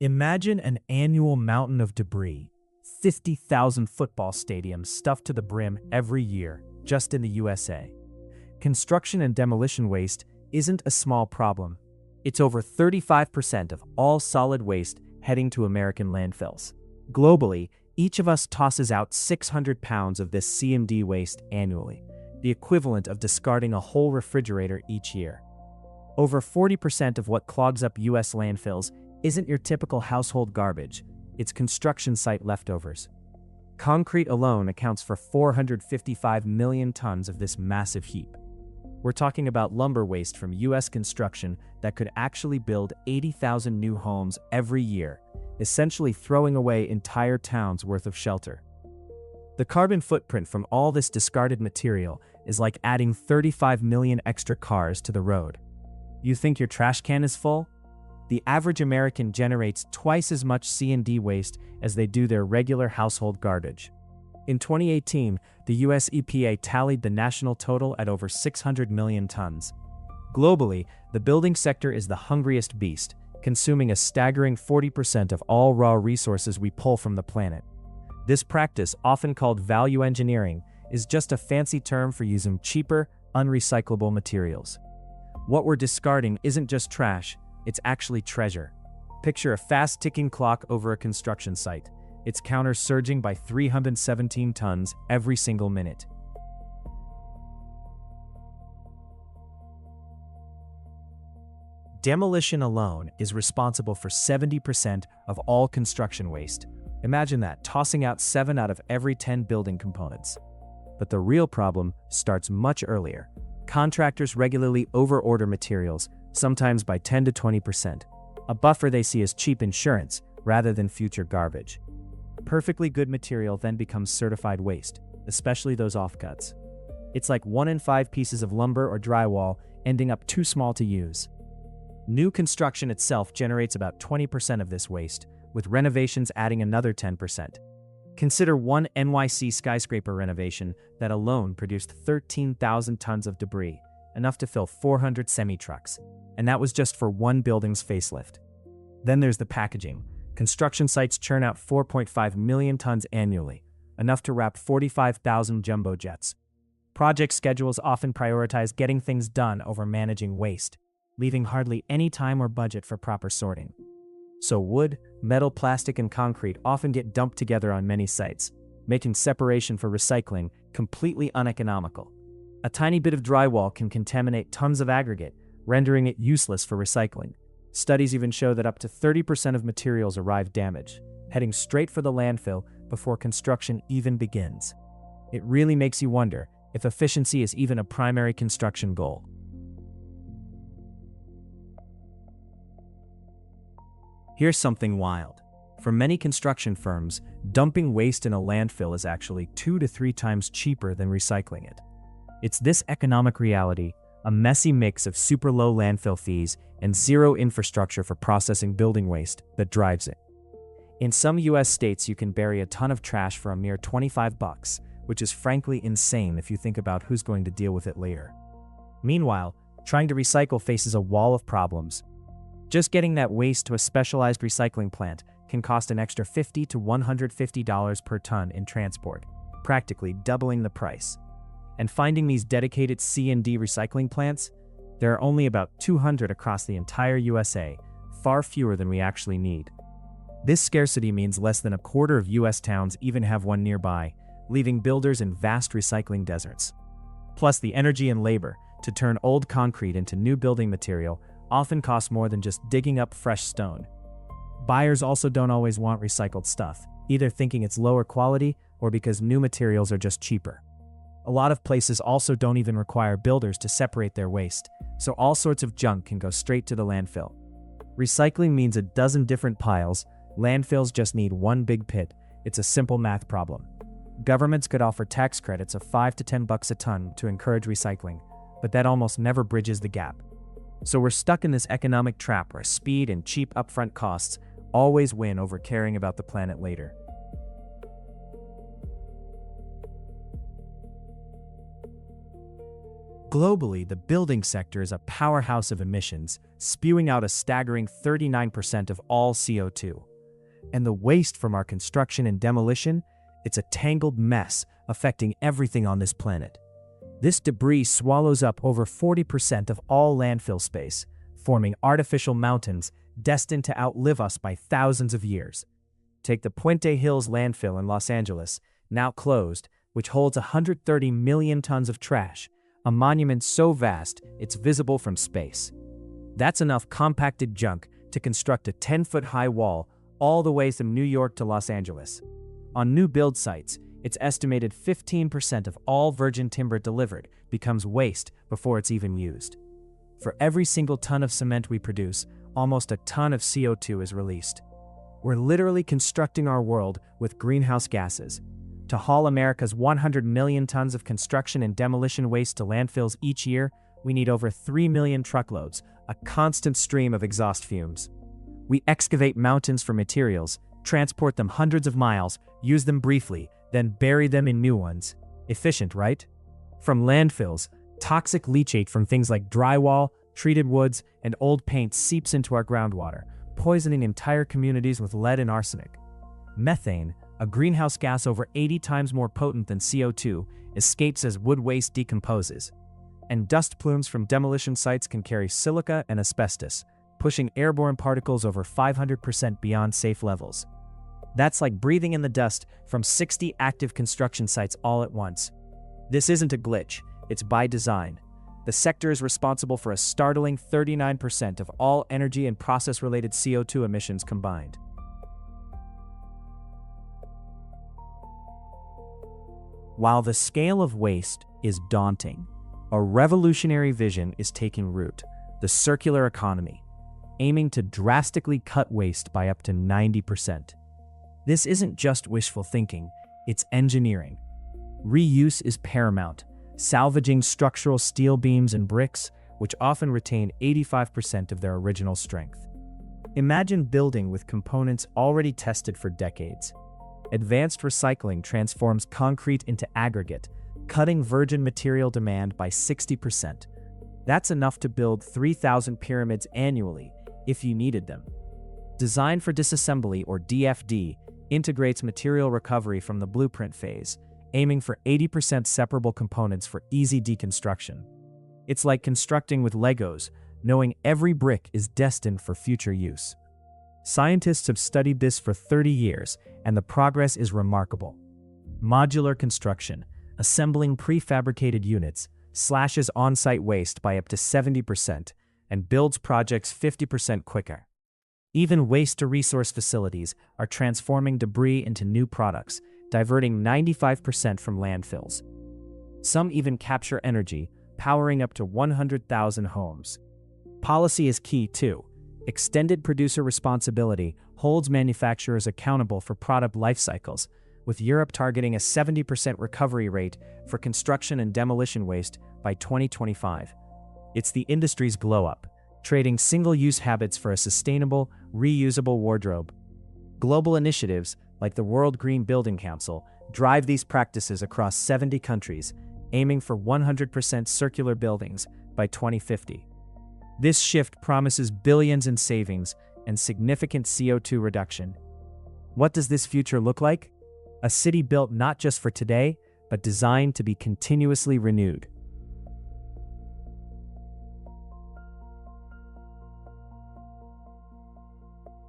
Imagine an annual mountain of debris, 50,000 football stadiums stuffed to the brim every year, just in the USA. Construction and demolition waste isn't a small problem. It's over 35% of all solid waste heading to American landfills. Globally, each of us tosses out 600 pounds of this CMD waste annually, the equivalent of discarding a whole refrigerator each year. Over 40% of what clogs up US landfills isn't your typical household garbage, it's construction site leftovers. Concrete alone accounts for 455 million tons of this massive heap. We're talking about lumber waste from US construction that could actually build 80,000 new homes every year, essentially throwing away entire towns worth of shelter. The carbon footprint from all this discarded material is like adding 35 million extra cars to the road. You think your trash can is full? The average American generates twice as much C&D waste as they do their regular household garbage. In 2018, the US EPA tallied the national total at over 600 million tons. Globally, the building sector is the hungriest beast, consuming a staggering 40% of all raw resources we pull from the planet. This practice, often called value engineering, is just a fancy term for using cheaper, unrecyclable materials. What we're discarding isn't just trash, it's actually treasure. Picture a fast-ticking clock over a construction site, its counter surging by 317 tons every single minute. Demolition alone is responsible for 70% of all construction waste. Imagine that, tossing out 7 out of every 10 building components. But the real problem starts much earlier. Contractors regularly overorder materials, sometimes by 10 to 20%, a buffer they see as cheap insurance rather than future garbage. Perfectly good material then becomes certified waste, especially those offcuts. It's like 1 in 5 pieces of lumber or drywall ending up too small to use. New construction itself generates about 20% of this waste, with renovations adding another 10%. Consider one NYC skyscraper renovation that alone produced 13,000 tons of debris, enough to fill 400 semi-trucks, and that was just for one building's facelift. Then there's the packaging. Construction sites churn out 4.5 million tons annually, enough to wrap 45,000 jumbo jets. Project schedules often prioritize getting things done over managing waste, leaving hardly any time or budget for proper sorting. So wood, metal, plastic, and concrete often get dumped together on many sites, making separation for recycling completely uneconomical. A tiny bit of drywall can contaminate tons of aggregate, rendering it useless for recycling. Studies even show that up to 30% of materials arrive damaged, heading straight for the landfill before construction even begins. It really makes you wonder if efficiency is even a primary construction goal. Here's something wild. For many construction firms, dumping waste in a landfill is actually 2 to 3 times cheaper than recycling it. It's this economic reality, a messy mix of super low landfill fees and zero infrastructure for processing building waste, that drives it. In some US states, you can bury a ton of trash for a mere $25, which is frankly insane if you think about who's going to deal with it later. Meanwhile, trying to recycle faces a wall of problems. Just getting that waste to a specialized recycling plant can cost an extra $50 to $150 per ton in transport, practically doubling the price. And finding these dedicated C&D recycling plants, there are only about 200 across the entire USA, far fewer than we actually need. This scarcity means less than a quarter of US towns even have one nearby, leaving builders in vast recycling deserts. Plus, the energy and labor to turn old concrete into new building material often costs more than just digging up fresh stone. Buyers also don't always want recycled stuff, either thinking it's lower quality or because new materials are just cheaper. A lot of places also don't even require builders to separate their waste, so all sorts of junk can go straight to the landfill. Recycling means a dozen different piles, landfills just need one big pit. It's a simple math problem. Governments could offer tax credits of $5 to $10 a ton to encourage recycling, but that almost never bridges the gap. So we're stuck in this economic trap where speed and cheap upfront costs always win over caring about the planet later. Globally, the building sector is a powerhouse of emissions, spewing out a staggering 39% of all CO2. And the waste from our construction and demolition, it's a tangled mess affecting everything on this planet. This debris swallows up over 40% of all landfill space, forming artificial mountains destined to outlive us by thousands of years. Take the Puente Hills landfill in Los Angeles, now closed, which holds 130 million tons of trash, a monument so vast it's visible from space. That's enough compacted junk to construct a 10-foot-high wall all the way from New York to Los Angeles. On new build sites, it's estimated 15% of all virgin timber delivered becomes waste before it's even used. For every single ton of cement we produce, almost a ton of CO2 is released. We're literally constructing our world with greenhouse gases. To haul America's 100 million tons of construction and demolition waste to landfills each year, we need over 3 million truckloads, a constant stream of exhaust fumes. We excavate mountains for materials, transport them hundreds of miles, use them briefly, then bury them in new ones. Efficient, right? From landfills, toxic leachate from things like drywall, treated woods, and old paint seeps into our groundwater, poisoning entire communities with lead and arsenic. Methane, a greenhouse gas over 80 times more potent than CO2, escapes as wood waste decomposes. And dust plumes from demolition sites can carry silica and asbestos, pushing airborne particles over 500% beyond safe levels. That's like breathing in the dust from 60 active construction sites all at once. This isn't a glitch, it's by design. The sector is responsible for a startling 39% of all energy and process-related CO2 emissions combined. While the scale of waste is daunting, a revolutionary vision is taking root: the circular economy, aiming to drastically cut waste by up to 90%. This isn't just wishful thinking, it's engineering. Reuse is paramount, salvaging structural steel beams and bricks, which often retain 85% of their original strength. Imagine building with components already tested for decades. Advanced recycling transforms concrete into aggregate, cutting virgin material demand by 60%. That's enough to build 3,000 pyramids annually if you needed them. Design for disassembly, or DFD, integrates material recovery from the blueprint phase, aiming for 80% separable components for easy deconstruction. It's like constructing with Legos, knowing every brick is destined for future use. Scientists have studied this for 30 years, and the progress is remarkable. Modular construction, assembling prefabricated units, slashes on-site waste by up to 70% and builds projects 50% quicker. Even waste-to-resource facilities are transforming debris into new products, diverting 95% from landfills. Some even capture energy, powering up to 100,000 homes. Policy is key too. Extended producer responsibility holds manufacturers accountable for product life cycles, with Europe targeting a 70% recovery rate for construction and demolition waste by 2025. It's the industry's glow-up, trading single-use habits for a sustainable, reusable wardrobe. Global initiatives, like the World Green Building Council, drive these practices across 70 countries, aiming for 100% circular buildings by 2050. This shift promises billions in savings and significant CO2 reduction. What does this future look like? A city built not just for today, but designed to be continuously renewed.